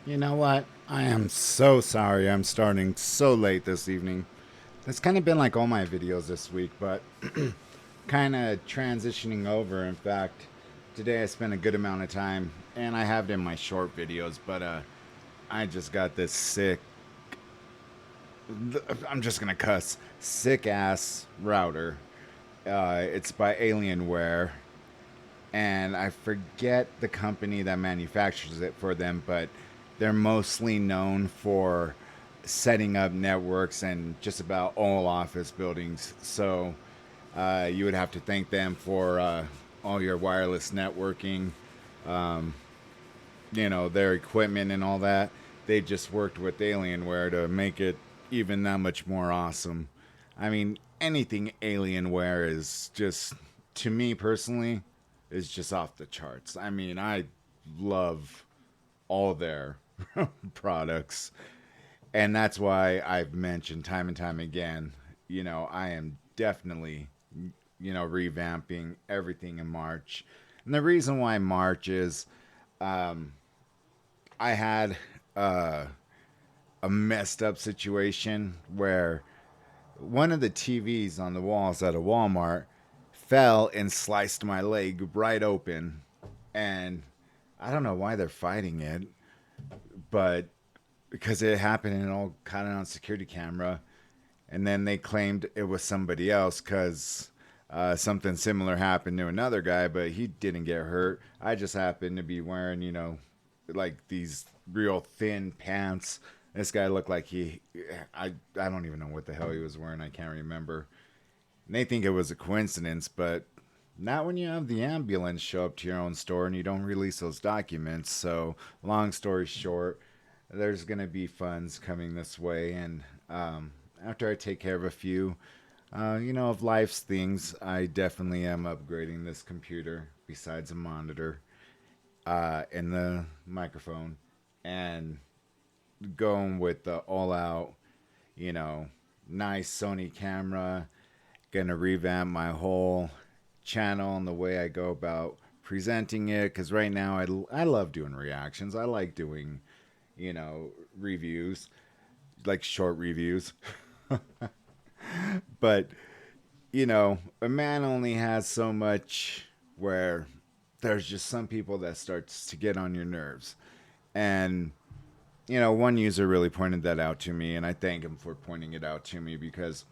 You know what? I am so sorry I'm starting so late this evening. It's kind of been like all my videos this week, but kind of transitioning over. In fact, today I spent a good amount of time, and I have it in my short videos, but I just got this sick, I'm just going to cuss, sick ass router. It's by Alienware, and I forget the company that manufactures it for them, but they're mostly known for setting up networks and just about all office buildings. So you would have to thank them for all your wireless networking, their equipment and all that. They just worked with Alienware to make it even that much more awesome. I mean, anything Alienware is just, to me personally, is just off the charts. I mean, I love all their products. And that's why I've mentioned time and time again, I am definitely, revamping everything in March. And the reason why March is I had uh, a messed up situation where one of the TVs on the walls at a Walmart fell and sliced my leg right open. And I don't know why they're fighting it, but because it happened and all kind of on security camera, and then they claimed it was somebody else because something similar happened to another guy, but he didn't get hurt. I just happened to be wearing, like these real thin pants. This guy looked like I don't even know what the hell he was wearing. I can't remember. And they think it was a coincidence, but not when you have the ambulance show up to your own store and you don't release those documents. So, long story short, there's going to be funds coming this way. And after I take care of a few, of life's things, I definitely am upgrading this computer besides a monitor and the microphone and going with the all out, you know, nice Sony camera. Gonna revamp my whole channel and the way I go about presenting it because right now I love doing reactions. I like doing, reviews, like short reviews. But, a man only has so much where there's just some people that starts to get on your nerves. And, one user really pointed that out to me, and I thank him for pointing it out to me because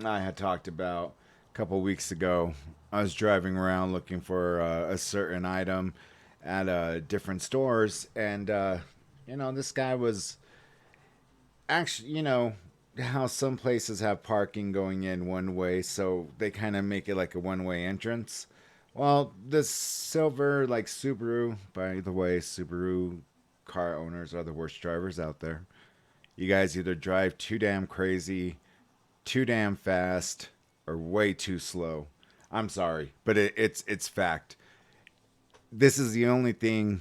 I had talked about a couple weeks ago. I was driving around looking for a certain item at different stores, and this guy was actually, how some places have parking going in one way, so they kind of make it like a one-way entrance. Well, this silver like Subaru, by the way, Subaru car owners are the worst drivers out there. You guys either drive too damn crazy, too damn fast, or way too slow. I'm sorry, but it's fact. This is the only thing,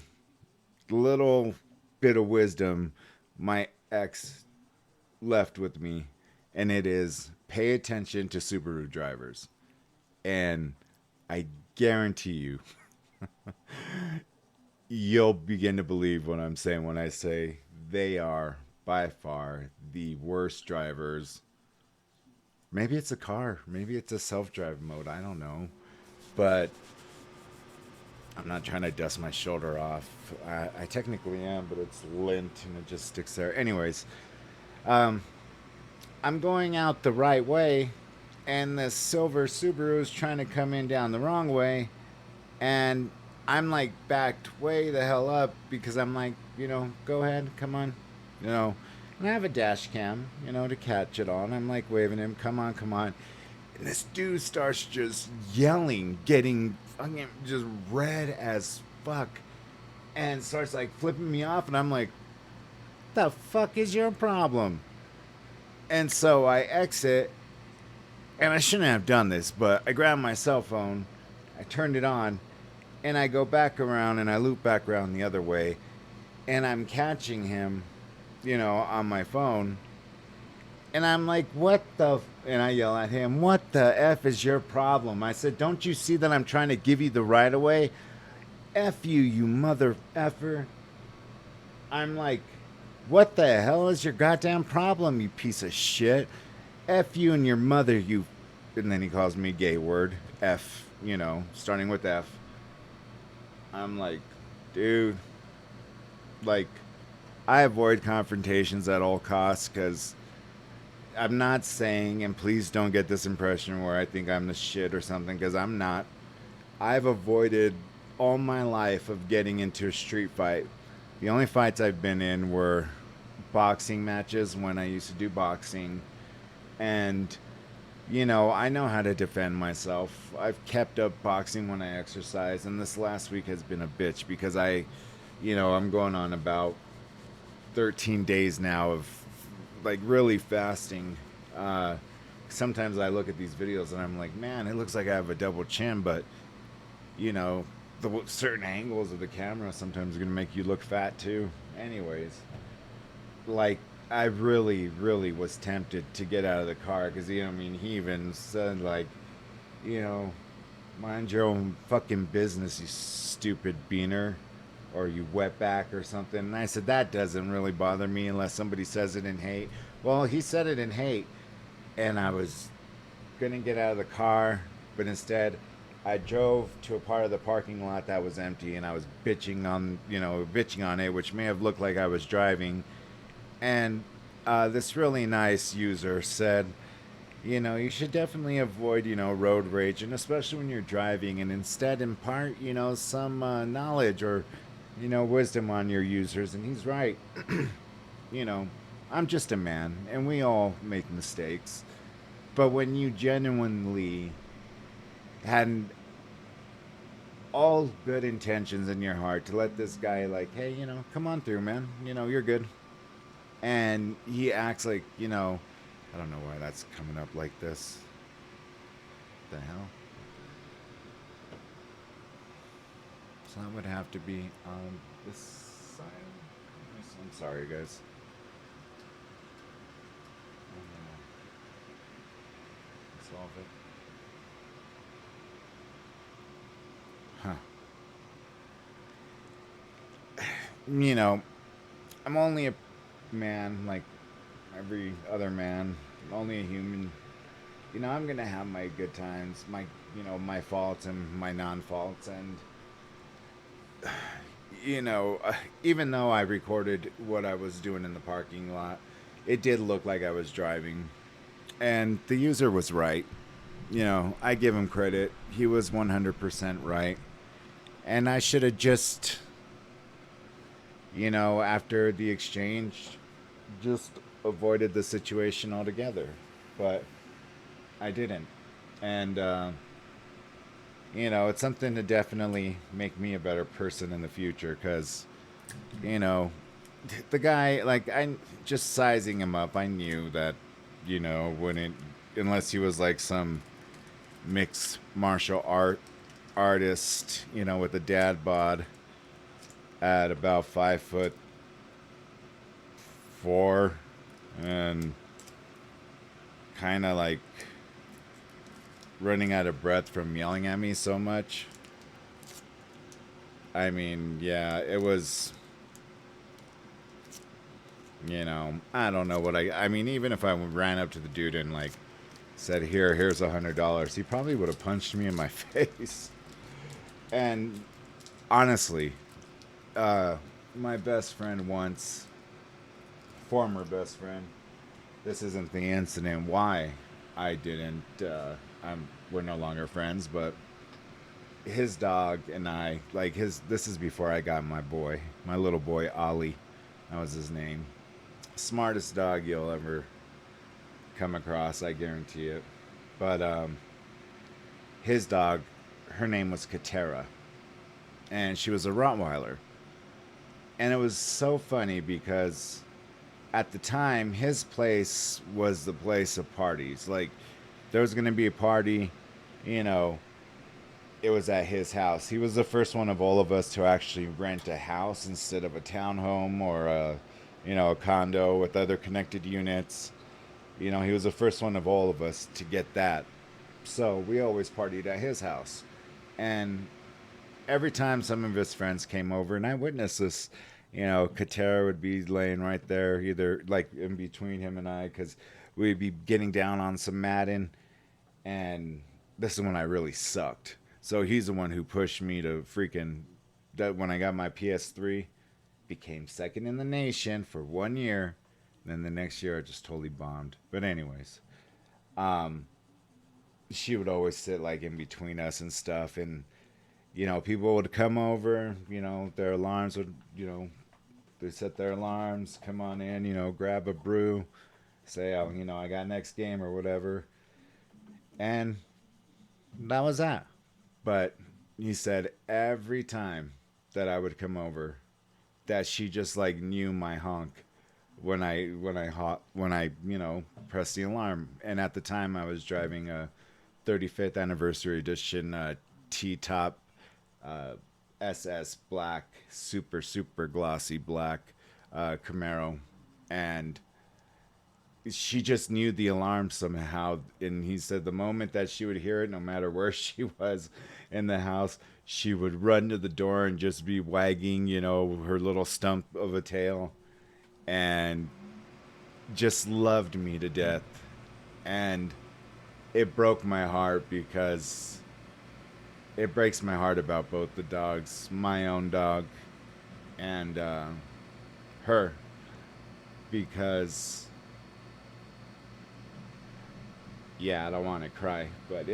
little bit of wisdom my ex left with me, and it is pay attention to Subaru drivers. And I guarantee you, you'll begin to believe what I'm saying when I say they are by far the worst drivers. Maybe it's a car, maybe it's a self drive mode, I don't know. But I'm not trying to dust my shoulder off. I technically am, but it's lint and it just sticks there. Anyways, um, I'm going out the right way, and the silver Subaru is trying to come in down the wrong way, and I'm like backed way the hell up because I'm like, go ahead, come on, you know. And I have a dash cam, to catch it on. I'm like waving him, come on, come on. And this dude starts just yelling, getting fucking just red as fuck, and starts like flipping me off. And I'm like, the fuck is your problem? And so I exit, and I shouldn't have done this, but I grabbed my cell phone, I turned it on, and I go back around and I loop back around the other way, and I'm catching him, on my phone. And I'm like, what the? And I yell at him, what the F is your problem? I said, don't you see that I'm trying to give you the right of way? F you, you mother effer. I'm like, what the hell is your goddamn problem, you piece of shit? F you and your mother, you. And then he calls me gay word. F, starting with F. I'm like, dude, like, I avoid confrontations at all costs because I'm not saying, and please don't get this impression where I think I'm the shit or something, because I'm not. I've avoided all my life of getting into a street fight. The only fights I've been in were boxing matches when I used to do boxing. And, I know how to defend myself. I've kept up boxing when I exercise. And this last week has been a bitch because I'm going on about 13 days now of like really fasting. Sometimes I look at these videos and I'm like, man, it looks like I have a double chin, but you know, the certain angles of the camera sometimes are gonna make you look fat too. Anyways, like I really, really was tempted to get out of the car because I mean, he even said like, you know, mind your own fucking business, you stupid beaner, or you wetback or something. And I said that doesn't really bother me unless somebody says it in hate. Well, he said it in hate, and I was gonna get out of the car, but instead I drove to a part of the parking lot that was empty, and I was bitching on it, which may have looked like I was driving. And this really nice user said, you should definitely avoid, road rage, and especially when you're driving, and instead impart, some knowledge or, wisdom on your users. And he's right. you know, I'm just a man, and we all make mistakes. But when you genuinely had all good intentions in your heart to let this guy, like, hey, come on through, man. You're good. And he acts like, I don't know why that's coming up like this. What the hell? So that would have to be on this side. I'm sorry, guys. I'm gonna solve it. Huh. You know, I'm only a man like every other man. I'm only a human. I'm gonna have my good times, my faults and my non-faults, and you know, uh, even though I recorded what I was doing in the parking lot, it did look like I was driving, and the user was right. I give him credit. He was 100% right, and I should have just, after the exchange, just avoided the situation altogether, but I didn't, and it's something to definitely make me a better person in the future because, you know, the guy, like, I just sizing him up, I knew that, when it, unless he was like some mixed martial artist, with a dad bod at about 5'4" and kind of like running out of breath from yelling at me so much. I mean, yeah, it was, I don't know what I mean, even if I ran up to the dude and like said, here's $100, he probably would have punched me in my face. And honestly, my best friend once, former best friend, this isn't the incident why I didn't, we're no longer friends, but his dog and I, like this is before I got my little boy, Ollie. That was his name. Smartest dog you'll ever come across, I guarantee it. But his dog, her name was Katera, and she was a Rottweiler. And it was so funny because at the time, his place was the place of parties. Like, there was going to be a party, you know, it was at his house. He was the first one of all of us to actually rent a house instead of a townhome or a condo with other connected units. He was the first one of all of us to get that. So we always partied at his house. And every time some of his friends came over, and I witnessed this You know, Katera would be laying right there, either like in between him and I, because we'd be getting down on some Madden, and this is when I really sucked. So he's the one who pushed me to freaking that when I got my PS3, became second in the nation for 1 year. Then the next year I just totally bombed. But anyways, um, she would always sit like in between us and stuff, and people would come over. Their alarms would, they set their alarms, come on in, grab a brew, say, oh, I got next game or whatever, and that was that. But he said every time that I would come over, that she just like knew my honk when I pressed the alarm. And at the time, I was driving a 35th anniversary edition T-top uh, SS black, super glossy black Camaro, and she just knew the alarm somehow. And he said the moment that she would hear it, no matter where she was in the house, she would run to the door and just be wagging, her little stump of a tail, and just loved me to death. And it broke my heart, because it breaks my heart about both the dogs, my own dog and her, because yeah, I don't want to cry, but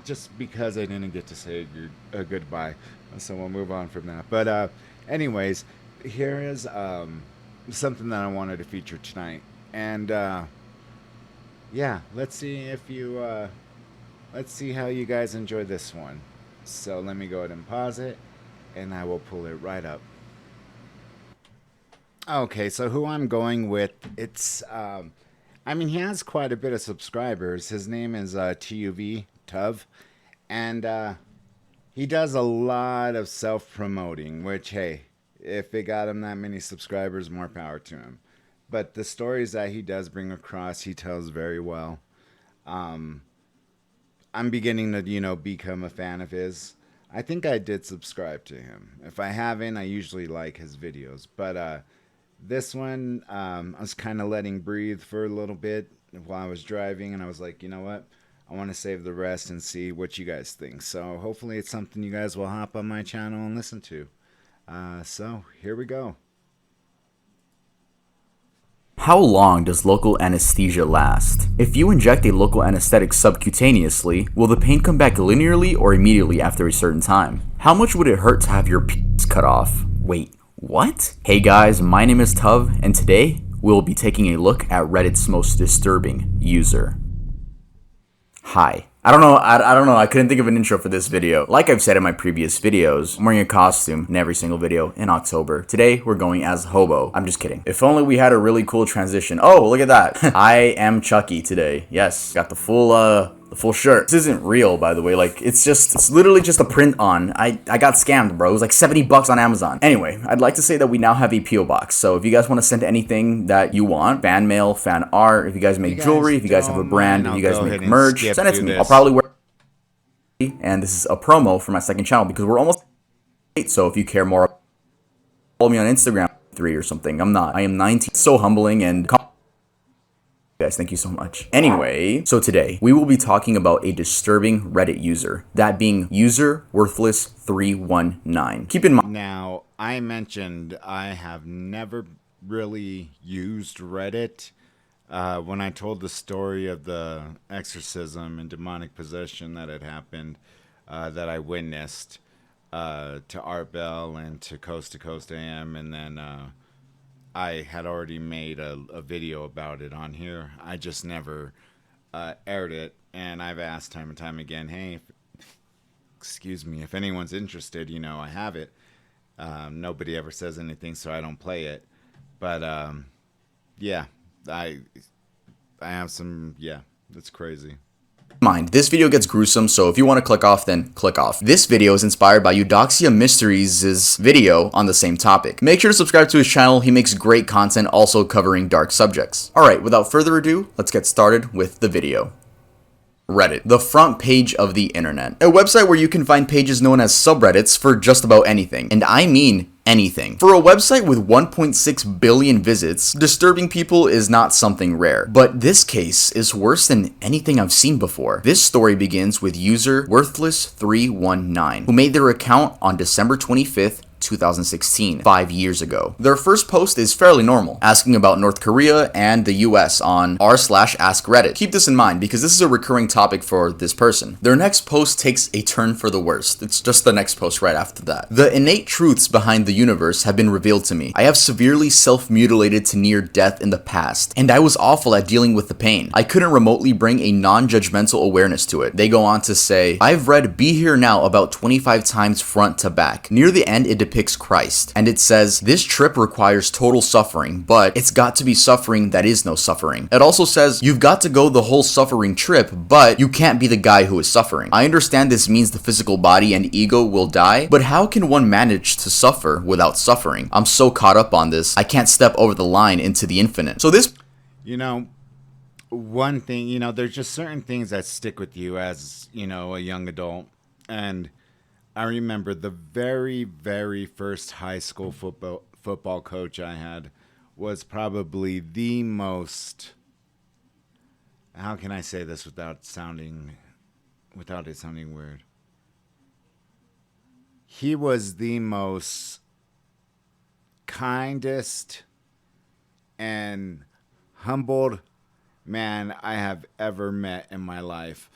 just because I didn't get to say a goodbye, so we'll move on from that. But anyways, here is something that I wanted to feature tonight, and yeah, let's see how you guys enjoy this one. So let me go ahead and pause it, and I will pull it right up. Okay, so who I'm going with, I mean, he has quite a bit of subscribers. His name is TUV, Tuv, and he does a lot of self promoting, which, hey, if it got him that many subscribers, more power to him. But the stories that he does bring across, he tells very well. Um, I'm beginning to, become a fan of his. I think I did subscribe to him. If I haven't, I usually like his videos. But this one, I was kind of letting breathe for a little bit while I was driving, and I was like, you know what? I want to save the rest and see what you guys think. So hopefully it's something you guys will hop on my channel and listen to. So here we go. How long does local anesthesia last? If you inject a local anesthetic subcutaneously, will the pain come back linearly or immediately after a certain time? How much would it hurt to have your penis cut off? Wait, what? Hey guys, my name is Tuv, and today we'll be taking a look at Reddit's most disturbing user. Hi. I don't know, I couldn't think of an intro for this video. Like I've said in my previous videos, I'm wearing a costume in every single video in October. Today, we're going as Hobo. I'm just kidding. If only we had a really cool transition. Oh, look at that. I am Chucky today. Yes, got the full shirt. This isn't real, by the way. Like, it's literally just a print on. I got scammed, bro. It was like $70 on Amazon. Anyway, I'd like to say that we now have a P.O. box. So if you guys want to send anything that you want, fan mail, fan art, if you guys make jewelry, if you guys have a brand, if you guys make merch, send it to me. I'll probably wear it. And this is a promo for my second channel because we're almost 8. So if you care more, follow me on Instagram 3 or something. I'm not. I am 19. So humbling and guys, thank you so much. Anyway, so today we will be talking about a disturbing Reddit user, that being user worthless 319. Keep in mind. Now, I mentioned I have never really used Reddit. When I told the story of the exorcism and demonic possession that had happened, that I witnessed to Art Bell and to Coast AM, and then I had already made a video about it on here. I just never aired it, and I've asked time and time again, hey, excuse me, if anyone's interested, I have it. Nobody ever says anything, so I don't play it. But yeah, I have some, yeah, that's crazy. Mind, this video gets gruesome, so if you want to click off, then click off. This video is inspired by Eudoxia Mysteries' video on the same topic. Make sure to subscribe to his channel. He makes great content also covering dark subjects. Alright, without further ado, let's get started with the video. Reddit, the front page of the internet. A website where you can find pages known as subreddits for just about anything. And I mean anything. For a website with 1.6 billion visits, disturbing people is not something rare. But this case is worse than anything I've seen before. This story begins with user Worthless319, who made their account on December 25th, 2016, 5 years ago. Their first post is fairly normal, asking about North Korea and the US on r/askreddit. Keep this in mind because this is a recurring topic for this person. Their next post takes a turn for the worst. It's just the next post right after that. The innate truths behind the universe have been revealed to me. I have severely self-mutilated to near death in the past, and I was awful at dealing with the pain. I couldn't remotely bring a non-judgmental awareness to it. They go on to say, I've read Be Here Now about 25 times front to back. Near the end, it depicts Christ, and it says, this trip requires total suffering, but it's got to be suffering that is no suffering. It also says, you've got to go the whole suffering trip, but you can't be the guy who is suffering. I understand this means the physical body and ego will die, but how can one manage to suffer without suffering? I'm so caught up on this, I can't step over the line into the infinite. So this... You know, one thing, there's just certain things that stick with you as, a young adult. And I remember the very, very first high school football coach I had was probably the most, how can I say this without it sounding weird? He was the most kindest and humbled man I have ever met in my life.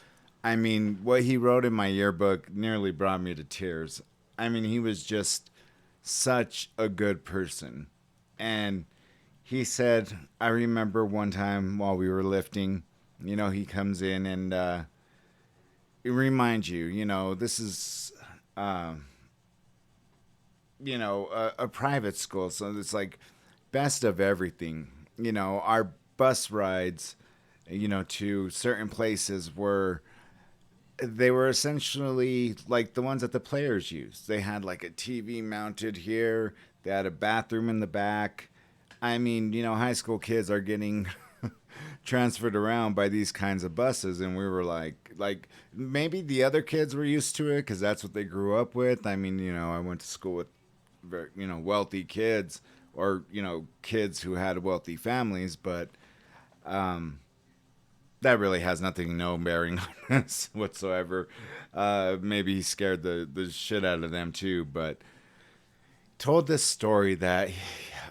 I mean, what he wrote in my yearbook nearly brought me to tears. I mean, he was just such a good person. And he said, I remember one time while we were lifting, he comes in and it reminds you, this is, a private school. So it's like best of everything. Our bus rides, to certain places they were essentially like the ones that the players used. They had like a TV mounted here. They had a bathroom in the back. I mean, high school kids are getting transferred around by these kinds of buses. And we were like maybe the other kids were used to it because that's what they grew up with. I mean, I went to school with, wealthy kids or, kids who had wealthy families. But that really has no bearing on us whatsoever. Maybe he scared the shit out of them too, but told this story that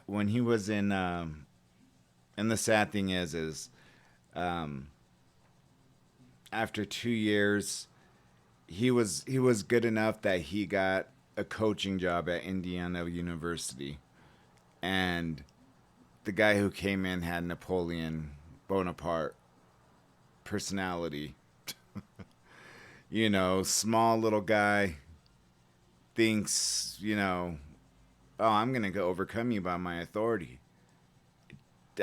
when he was in, and the sad thing is, after 2 years, he was good enough that he got a coaching job at Indiana University, and the guy who came in had Napoleon Bonaparte personality. Small little guy thinks, oh, I'm gonna go overcome you by my authority.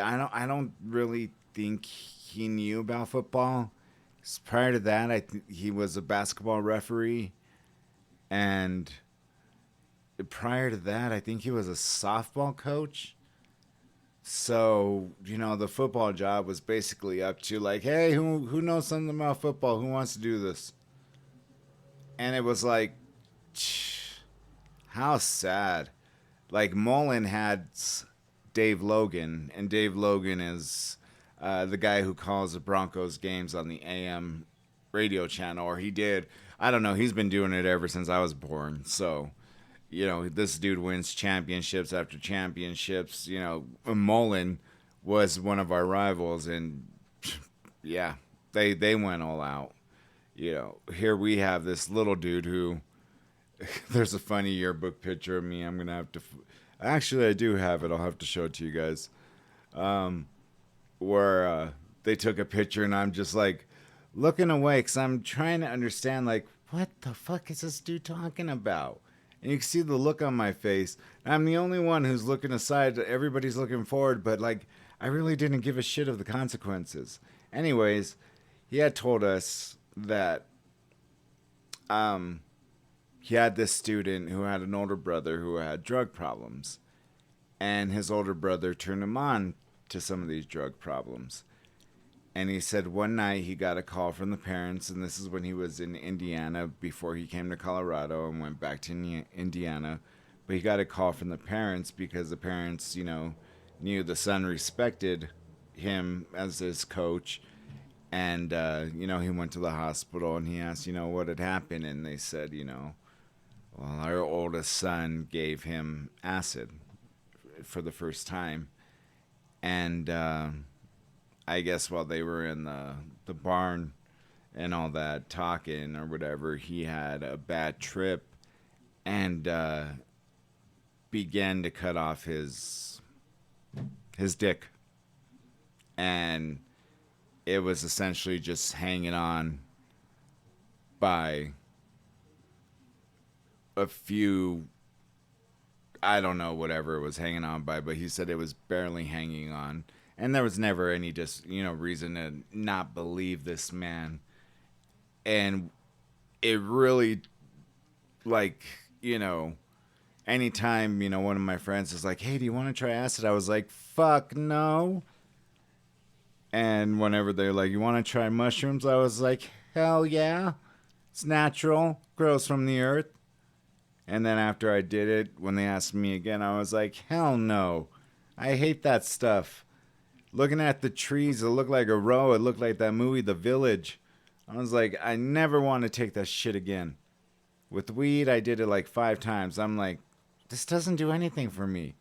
I don't really think he knew about football. Prior to that, he was a basketball referee, and prior to that, I think he was a softball coach. So, the football job was basically up to like, hey, who knows something about football? Who wants to do this? And it was like, how sad. Like Mullen had Dave Logan, and Dave Logan is the guy who calls the Broncos games on the AM radio channel, or he did. I don't know. He's been doing it ever since I was born. So, this dude wins championships after championships. Mullen was one of our rivals, and yeah, they went all out. Here we have this little dude who, there's a funny yearbook picture of me. I'm going to have to, actually, I do have it. I'll have to show it to you guys. Where they took a picture, and I'm just like looking away because I'm trying to understand, like, what the fuck is this dude talking about? And you can see the look on my face. I'm the only one who's looking aside. Everybody's looking forward, but like, I really didn't give a shit of the consequences. Anyways, he had told us that he had this student who had an older brother who had drug problems. And his older brother turned him on to some of these drug problems. And he said one night he got a call from the parents, and this is when he was in Indiana before he came to Colorado and went back to Indiana. But he got a call from the parents because the parents, knew the son respected him as his coach. And, he went to the hospital and he asked, what had happened. And they said, well, our oldest son gave him acid for the first time. And I guess while they were in the barn and all that talking or whatever, he had a bad trip and began to cut off his dick, and it was essentially just hanging on by a few. I don't know whatever it was hanging on by, but he said it was barely hanging on, and there was never any just reason to not believe this man, and it really like anytime one of my friends is like, hey, do you want to try acid, I was like, fuck no. And whenever they're like, you want to try mushrooms, I was like, hell yeah, it's natural, grows from the earth. And then after I did it, when they asked me again, I was like, hell no, I hate that stuff. Looking at the trees, it looked like a row, it looked like that movie The Village. I was like, I never want to take that shit again. With weed, I did it like 5 times. I'm like, this doesn't do anything for me.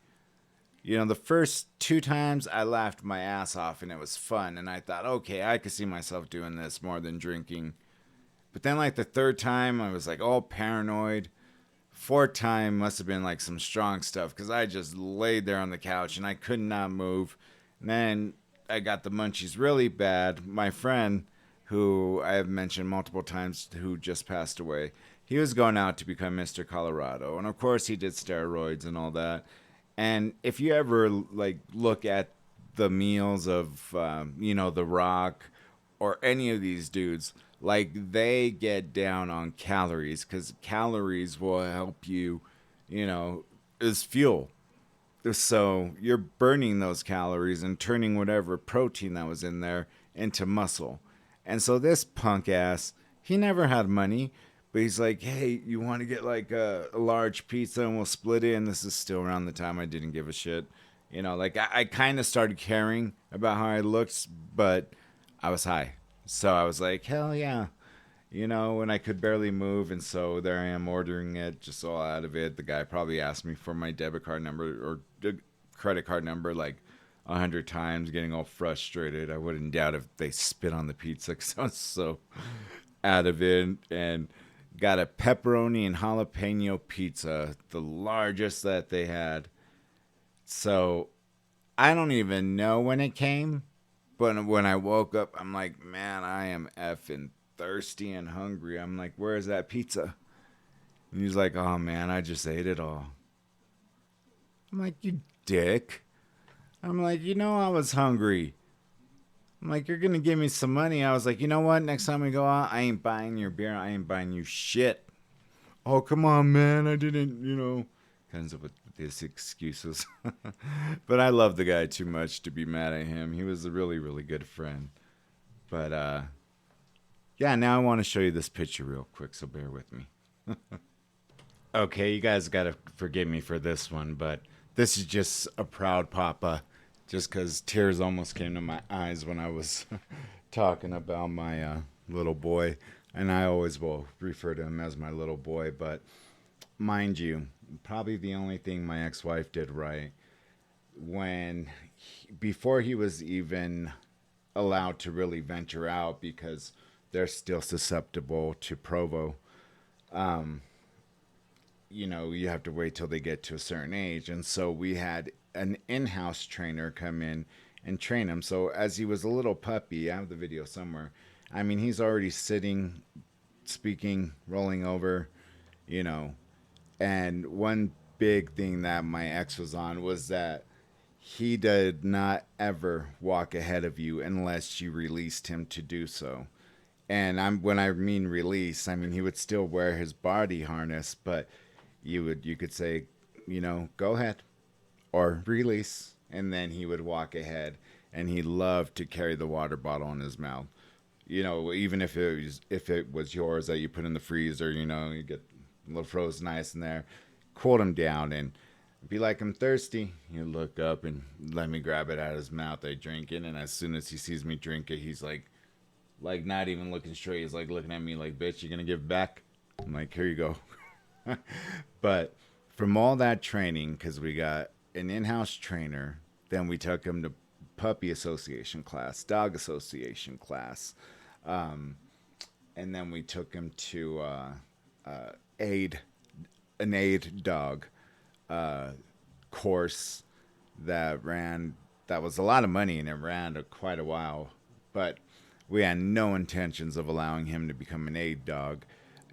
The first 2 times I laughed my ass off and it was fun. And I thought, okay, I could see myself doing this more than drinking. But then, like, the third time, I was like, all paranoid. Fourth time must have been like some strong stuff because I just laid there on the couch and I could not move. And then I got the munchies really bad. My friend, who I have mentioned multiple times, who just passed away, he was going out to become Mr. Colorado. And of course, he did steroids and all that. And if you ever like look at the meals of, The Rock or any of these dudes, like they get down on calories because calories will help you, as fuel. So you're burning those calories and turning whatever protein that was in there into muscle. And so this punk ass, he never had money, but he's like, hey, you want to get like a large pizza and we'll split it? And this is still around the time I didn't give a shit. Like I kind of started caring about how I looked, but I was high. So I was like, hell yeah. And I could barely move. And so there I am ordering it just all out of it. The guy probably asked me for my debit card number or credit card number like 100 times, getting all frustrated. I wouldn't doubt if they spit on the pizza because I was so out of it. And got a pepperoni and jalapeno pizza, the largest that they had. So I don't even know when it came. But when I woke up, I'm like, man, I am effing thirsty and hungry. I'm like, where's that pizza? And he's like, oh man, I just ate it all. I'm like, you dick. I'm like, I was hungry. I'm like, you're going to give me some money. I was like, you know what? Next time we go out, I ain't buying your beer. I ain't buying you shit. Oh, come on, man. I didn't. Kinds of with these excuses. But I love the guy too much to be mad at him. He was a really, really good friend. But, yeah, now I want to show you this picture real quick, so bear with me. Okay, you guys got to forgive me for this one, but this is just a proud papa. Just because tears almost came to my eyes when I was talking about my little boy. And I always will refer to him as my little boy. But mind you, probably the only thing my ex-wife did right before he was even allowed to really venture out because they're still susceptible to Provo. You have to wait till they get to a certain age. And so we had an in-house trainer come in and train him. So as he was a little puppy, I have the video somewhere. I mean, he's already sitting, speaking, rolling over, And one big thing that my ex was on was that he did not ever walk ahead of you unless you released him to do so. And when I mean release, I mean he would still wear his body harness, but you could say, go ahead or release, and then he would walk ahead. and he loved to carry the water bottle in his mouth. You know, even if it was yours that you put in the freezer, you know, you get a little frozen ice in there, cooled him down, and be like, I'm thirsty. You look up and let me grab it out of his mouth. I drink it, and as soon as he sees me drink it, he's like not even looking straight. He's like looking at me like, bitch, you gonna give it back? I'm like, here you go. But from all that training, because we got an in-house trainer, then we took him to puppy association class, dog association class, um, and then we took him to aid an aid dog uh, course that was a lot of money, and it ran quite a while, but we had no intentions of allowing him to become an aid dog.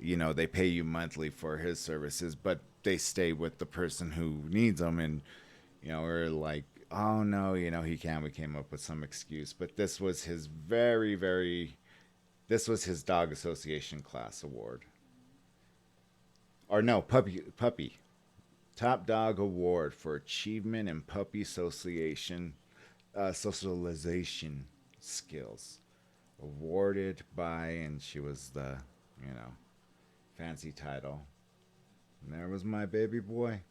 You know, they pay you monthly for his services, but they stay with the person who needs them. And you know, we're like, oh no, you know, he can't. We came up with some excuse, but this was his this was his dog association class award, or no, puppy top dog award for achievement in puppy association socialization skills, awarded by, and she was the, you know, fancy title. And there was my baby boy.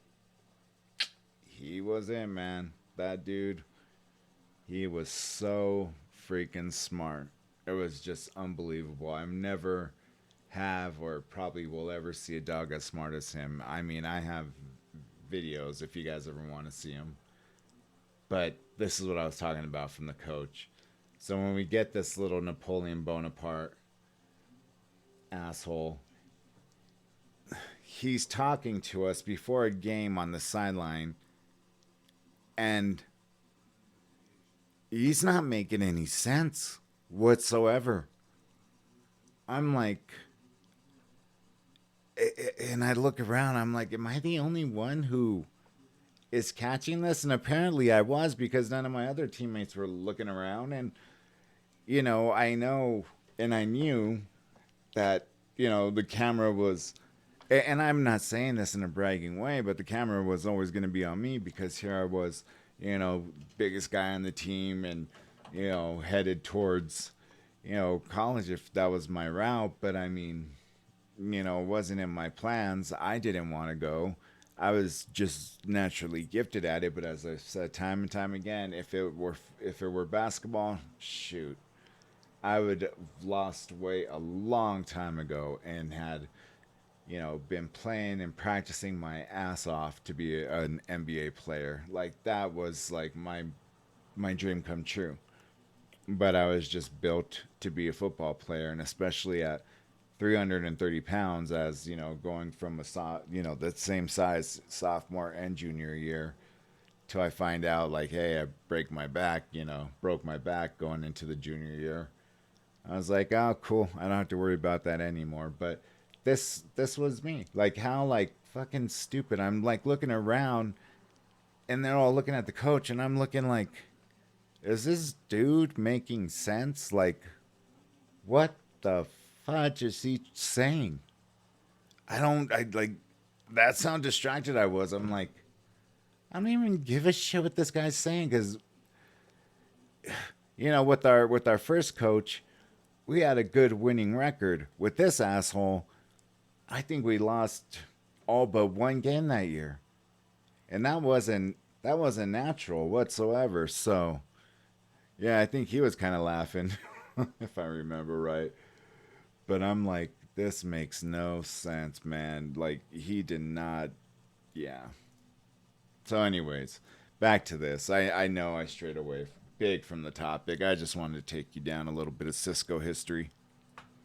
He was in, man. That dude, he was so freaking smart. It was just unbelievable. I've never have or probably will ever see a dog as smart as him. I mean, I have videos if you guys ever want to see them. But this is what I was talking about from the coach. So when we get this little Napoleon Bonaparte asshole, he's talking to us before a game on the sideline, and he's not making any sense whatsoever. I'm like, and I look around, I'm like, am I the only one who is catching this? And apparently I was, because none of my other teammates were looking around. And, you know, I know and I knew that, you know, the camera was, and I'm not saying this in a bragging way, but the camera was always going to be on me, because here I was, you know, biggest guy on the team, and, you know, headed towards, you know, college if that was my route. But I mean, you know, it wasn't in my plans. I didn't want to go. I was just naturally gifted at it. But as I've said time and time again, if it were basketball, shoot, I would have lost weight a long time ago and had, you know, been playing and practicing my ass off to be an NBA player. Like, that was like my dream come true. But I was just built to be a football player, and especially at 330 pounds, as you know, going from you know, the same size sophomore and junior year, till I find out like, hey, I broke my back going into the junior year. I was like, oh, cool, I don't have to worry about that anymore. But this was me. Like, how like fucking stupid. I'm like looking around, and they're all looking at the coach, and I'm looking like, is this dude making sense? Like, what the fudge is he saying? I like, that's how distracted I was. I'm like, I don't even give a shit what this guy's saying, because, you know, with our first coach, we had a good winning record. With this asshole, I think we lost all but one game that year, and that wasn't natural whatsoever. So yeah, I think he was kind of laughing, if I remember right. But I'm like, this makes no sense, man. Like, he did not. Yeah. So, anyways, back to this. I know I strayed away big from the topic. I just wanted to take you down a little bit of Cisco history.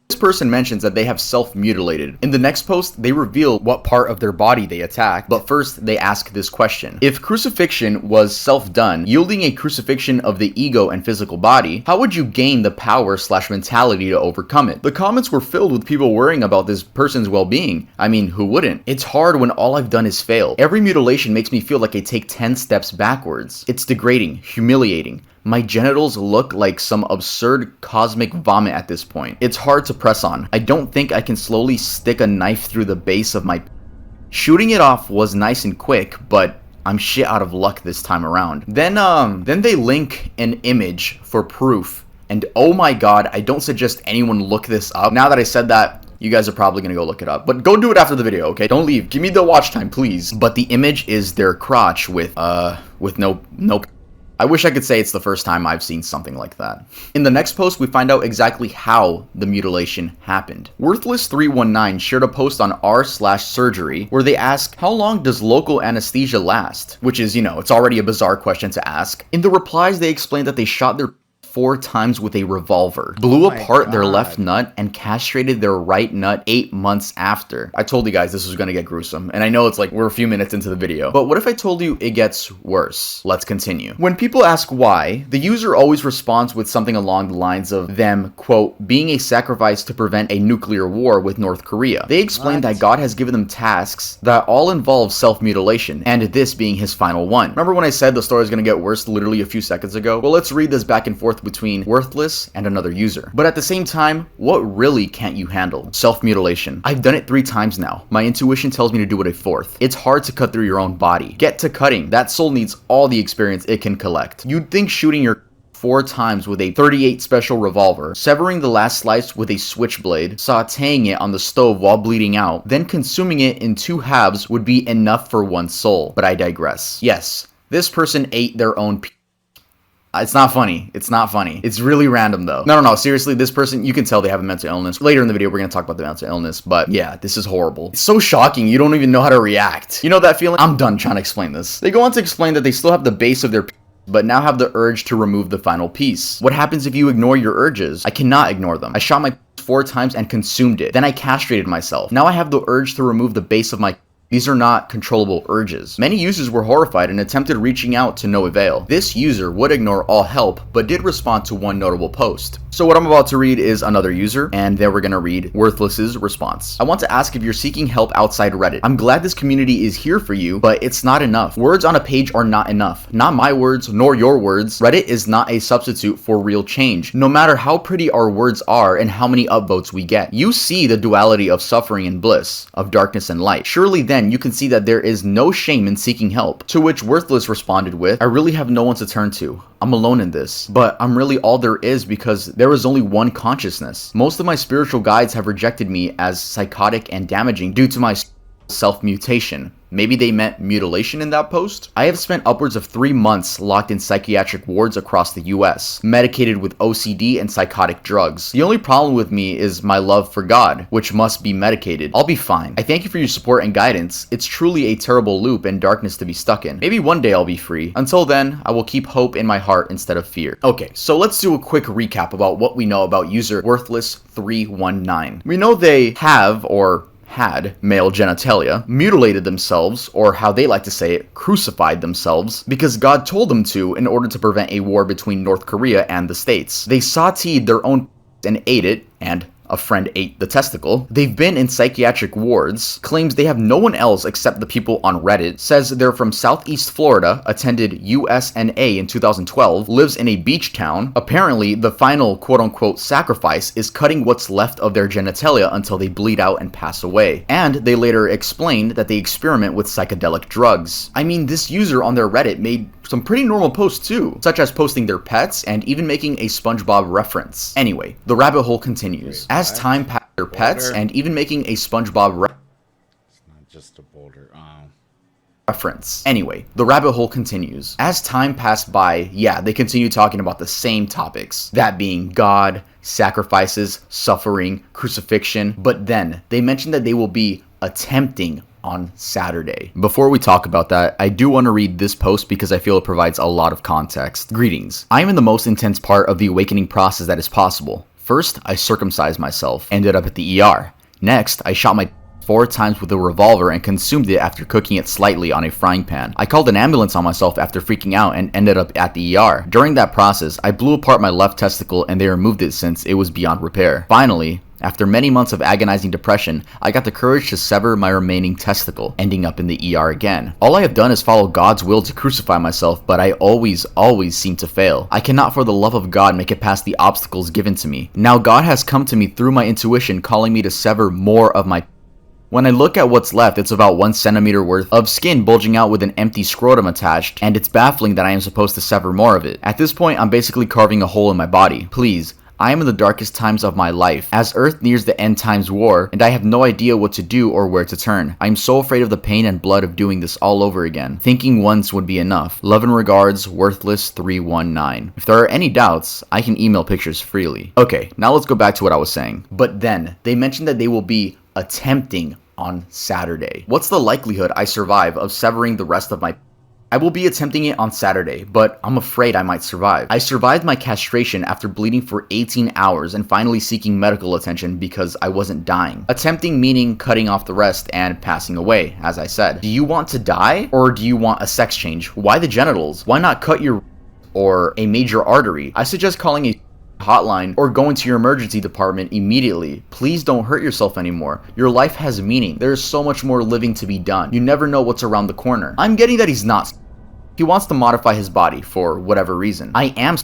This person mentions that they have self-mutilated. In the next post, they reveal what part of their body they attacked, but first they ask this question. If crucifixion was self-done, yielding a crucifixion of the ego and physical body, how would you gain the power/mentality to overcome it? The comments were filled with people worrying about this person's well-being. I mean, who wouldn't? It's hard when all I've done is fail. Every mutilation makes me feel like I take 10 steps backwards. It's degrading, humiliating. My genitals look like some absurd cosmic vomit at this point. It's hard to press on. I don't think I can slowly stick a knife through the base of my... Shooting it off was nice and quick, but I'm shit out of luck this time around. Then they link an image for proof. And oh my god, I don't suggest anyone look this up. Now that I said that, you guys are probably gonna go look it up. But go do it after the video, okay? Don't leave. Give me the watch time, please. But the image is their crotch with no. I wish I could say it's the first time I've seen something like that. In the next post, we find out exactly how the mutilation happened. Worthless319 shared a post on r/surgery where they ask, how long does local anesthesia last? Which is, it's already a bizarre question to ask. In the replies, they explained that they shot their 4 times with a revolver, blew apart their left nut, and castrated their right nut 8 months after. I told you guys this was gonna get gruesome, and I know it's like we're a few minutes into the video, but what if I told you it gets worse? Let's continue. When people ask why, the user always responds with something along the lines of them, quote, being a sacrifice to prevent a nuclear war with North Korea. They explain that God has given them tasks that all involve self-mutilation, and this being his final one. Remember when I said the story is gonna get worse literally a few seconds ago? Well, let's read this back and forth between Worthless and another user. But at the same time, what really can't you handle? Self-mutilation. I've done it 3 times now. My intuition tells me to do it a 4th. It's hard to cut through your own body. Get to cutting. That soul needs all the experience it can collect. You'd think shooting your 4 times with a 38 special revolver, severing the last slice with a switchblade, sauteing it on the stove while bleeding out, then consuming it in 2 halves would be enough for one soul. But I digress. Yes, this person ate their own It's not funny. It's not funny. It's really random though. No. Seriously, this person, you can tell they have a mental illness. Later in the video, we're going to talk about the mental illness, but yeah, this is horrible. It's so shocking. You don't even know how to react. You know that feeling? I'm done trying to explain this. They go on to explain that they still have the base of their but now have the urge to remove the final piece. What happens if you ignore your urges? I cannot ignore them. I shot my 4 times and consumed it. Then I castrated myself. Now I have the urge to remove the base of my These are not controllable urges. Many users were horrified and attempted reaching out to no avail. This user would ignore all help, but did respond to one notable post. So what I'm about to read is another user, and then we're gonna read Worthless's response. I want to ask if you're seeking help outside Reddit. I'm glad this community is here for you, but it's not enough. Words on a page are not enough. Not my words, nor your words. Reddit is not a substitute for real change. No matter how pretty our words are and how many upvotes we get. You see the duality of suffering and bliss, of darkness and light. Surely then you can see that there is no shame in seeking help. To which Worthless responded with, I really have no one to turn to. I'm alone in this, but I'm really all there is because there is only one consciousness. Most of my spiritual guides have rejected me as psychotic and damaging due to my self-mutation. Maybe they meant mutilation in that post? I have spent upwards of 3 months locked in psychiatric wards across the US, medicated with OCD and psychotic drugs. The only problem with me is my love for God, which must be medicated. I'll be fine. I thank you for your support and guidance. It's truly a terrible loop and darkness to be stuck in. Maybe one day I'll be free. Until then, I will keep hope in my heart instead of fear. Okay, so let's do a quick recap about what we know about user Worthless319. We know they have, or had male genitalia, mutilated themselves, or how they like to say it, crucified themselves, because God told them to in order to prevent a war between North Korea and the States. They sauteed their own and ate it, and a friend ate the testicle. They've been in psychiatric wards, claims they have no one else except the people on Reddit, says they're from Southeast Florida, attended USNA in 2012, lives in a beach town. Apparently, the final quote-unquote sacrifice is cutting what's left of their genitalia until they bleed out and pass away. And they later explained that they experiment with psychedelic drugs. I mean, this user on their Reddit made some pretty normal posts too, such as posting their pets and even making a SpongeBob reference. Anyway, the rabbit hole continues. As time passed, their pets and even making a SpongeBob It's not just a boulder. reference. Anyway, the rabbit hole continues. As time passed by, yeah, they continue talking about the same topics. That being God, sacrifices, suffering, crucifixion. But then they mentioned that they will be attempting on Saturday. Before we talk about that, I do want to read this post because I feel it provides a lot of context. Greetings. I am in the most intense part of the awakening process that is possible. First, I circumcised myself, ended up at the ER. Next, I shot my 4 times with a revolver and consumed it after cooking it slightly on a frying pan. I called an ambulance on myself after freaking out and ended up at the ER. During that process, I blew apart my left testicle and they removed it since it was beyond repair. Finally, after many months of agonizing depression, I got the courage to sever my remaining testicle, ending up in the ER again. All I have done is follow God's will to crucify myself, but I always seem to fail. I cannot for the love of God make it past the obstacles given to me. Now God has come to me through my intuition, calling me to sever more of my When I look at what's left, it's about 1 centimeter worth of skin bulging out with an empty scrotum attached, and it's baffling that I am supposed to sever more of it. At this point, I'm basically carving a hole in my body. Please, I am in the darkest times of my life, as Earth nears the end times war, and I have no idea what to do or where to turn. I am so afraid of the pain and blood of doing this all over again. Thinking once would be enough. Love and regards, Worthless319. If there are any doubts, I can email pictures freely. Okay, now let's go back to what I was saying. But then, they mentioned that they will be attempting on Saturday. What's the likelihood I survive of severing the rest of my... I will be attempting it on Saturday, but I'm afraid I might survive. I survived my castration after bleeding for 18 hours and finally seeking medical attention because I wasn't dying. Attempting meaning cutting off the rest and passing away, as I said. Do you want to die, or do you want a sex change? Why the genitals? Why not cut your or a major artery? I suggest calling a hotline or going to your emergency department immediately. Please don't hurt yourself anymore. Your life has meaning. There is so much more living to be done. You never know what's around the corner. I'm getting that he's not. He wants to modify his body for whatever reason. I am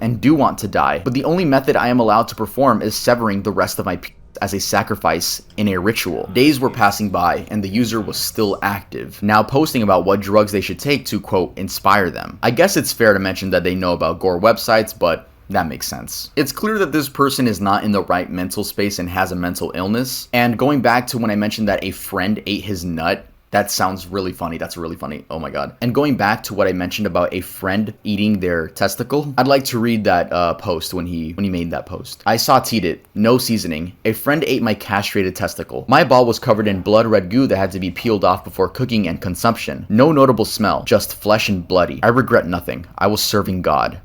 and do want to die, but the only method I am allowed to perform is severing the rest of my as a sacrifice in a ritual. Days were passing by and the user was still active, now posting about what drugs they should take to, quote, inspire them. I guess it's fair to mention that they know about gore websites, but that makes sense. It's clear that this person is not in the right mental space and has a mental illness. And going back to when I mentioned that a friend ate his nut, that sounds really funny. That's really funny. Oh my god. And going back to what I mentioned about a friend eating their testicle, I'd like to read that post when he made that post. I sauteed it. No seasoning. A friend ate my castrated testicle. My ball was covered in blood red goo that had to be peeled off before cooking and consumption. No notable smell, just flesh and bloody. I regret nothing. I was serving God.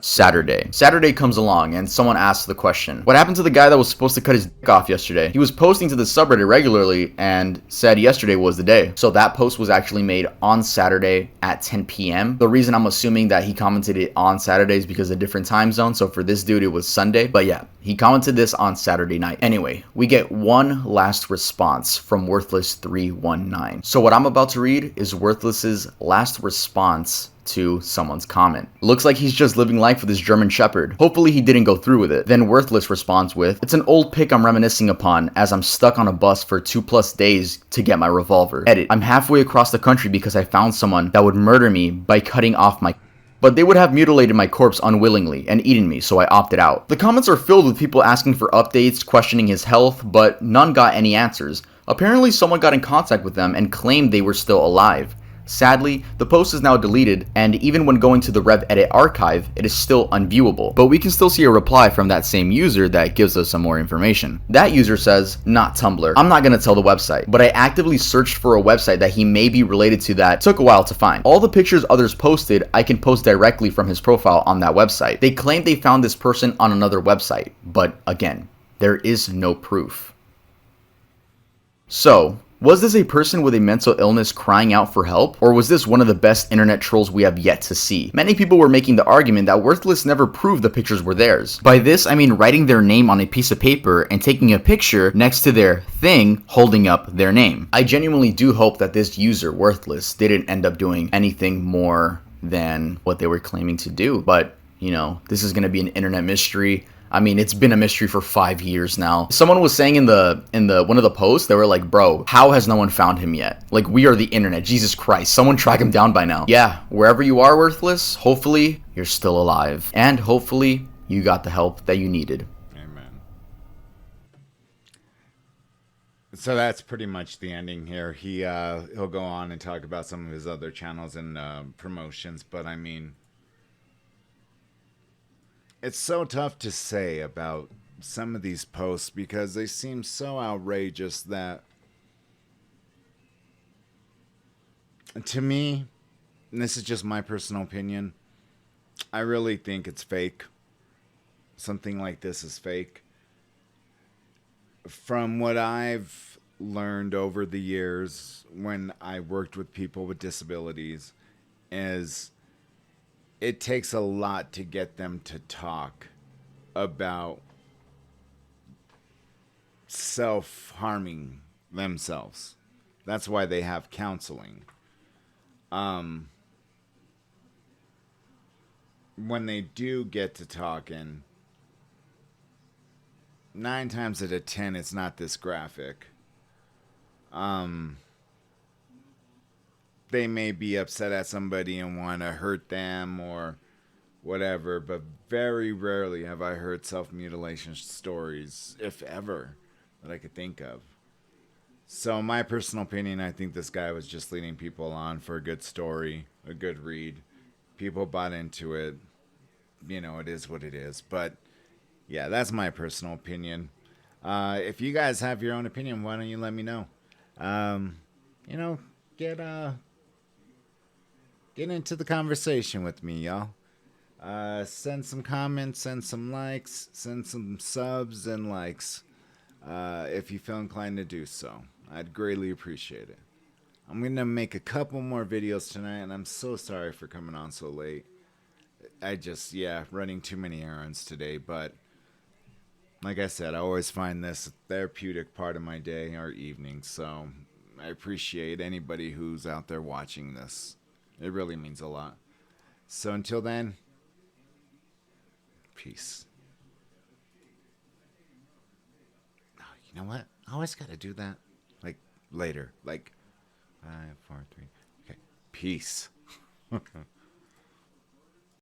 Saturday comes along and someone asks the question, what happened to the guy that was supposed to cut his dick off yesterday? He was posting to the subreddit regularly and said yesterday was the day. So that post was actually made on Saturday at 10 p.m. The reason I'm assuming that he commented it on Saturday is because of different time zone. So for this dude, it was Sunday. But yeah, he commented this on Saturday night. Anyway, we get one last response from Worthless319. So what I'm about to read is Worthless's last response to someone's comment. Looks like he's just living life with his German Shepherd. Hopefully he didn't go through with it. Then Worthless responds with, it's an old pic I'm reminiscing upon as I'm stuck on a bus for 2+ days to get my revolver. Edit. I'm halfway across the country because I found someone that would murder me by cutting off my... But they would have mutilated my corpse unwillingly and eaten me, so I opted out. The comments are filled with people asking for updates, questioning his health, but none got any answers. Apparently someone got in contact with them and claimed they were still alive. Sadly, the post is now deleted, and even when going to the RevEdit archive, it is still unviewable. But we can still see a reply from that same user that gives us some more information. That user says, not Tumblr. I'm not gonna tell the website, but I actively searched for a website that he may be related to that took a while to find. All the pictures others posted, I can post directly from his profile on that website. They claim they found this person on another website, but again, there is no proof. So, was this a person with a mental illness crying out for help? Or was this one of the best internet trolls we have yet to see? Many people were making the argument that Worthless never proved the pictures were theirs. By this, I mean writing their name on a piece of paper and taking a picture next to their thing holding up their name. I genuinely do hope that this user, Worthless, didn't end up doing anything more than what they were claiming to do. But, you know, this is going to be an internet mystery. I mean, it's been a mystery for 5 years now. Someone was saying in the one of the posts, they were like, bro, how has no one found him yet? Like, we are the internet. Jesus Christ. Someone track him down by now. Yeah, wherever you are, Worthless, hopefully you're still alive. And hopefully you got the help that you needed. Amen. So that's pretty much the ending here. He'll go on and talk about some of his other channels and promotions, but I mean, it's so tough to say about some of these posts because they seem so outrageous that, to me, and this is just my personal opinion, I really think it's fake. Something like this is fake. From what I've learned over the years when I worked with people with disabilities is it takes a lot to get them to talk about self-harming themselves. That's why they have counseling. When they do get to talking, 9 times out of 10, it's not this graphic. Um, they may be upset at somebody and want to hurt them or whatever, but very rarely have I heard self mutilation stories, if ever, that I could think of. So, my personal opinion, I think this guy was just leading people on for a good story, a good read. People bought into it. You know, it is what it is. But yeah, that's my personal opinion. If you guys have your own opinion, why don't you let me know? Um, you know, get get into the conversation with me, y'all. Send some comments, send some likes, send some subs and likes if you feel inclined to do so. I'd greatly appreciate it. I'm gonna make a couple more videos tonight, and I'm so sorry for coming on so late. I just, yeah, running too many errands today, but like I said, I always find this a therapeutic part of my day or evening, so I appreciate anybody who's out there watching this. It really means a lot. So until then, peace. Oh, you know what? I always gotta do that. Like later. Like 5, 4, 3. Okay. Peace.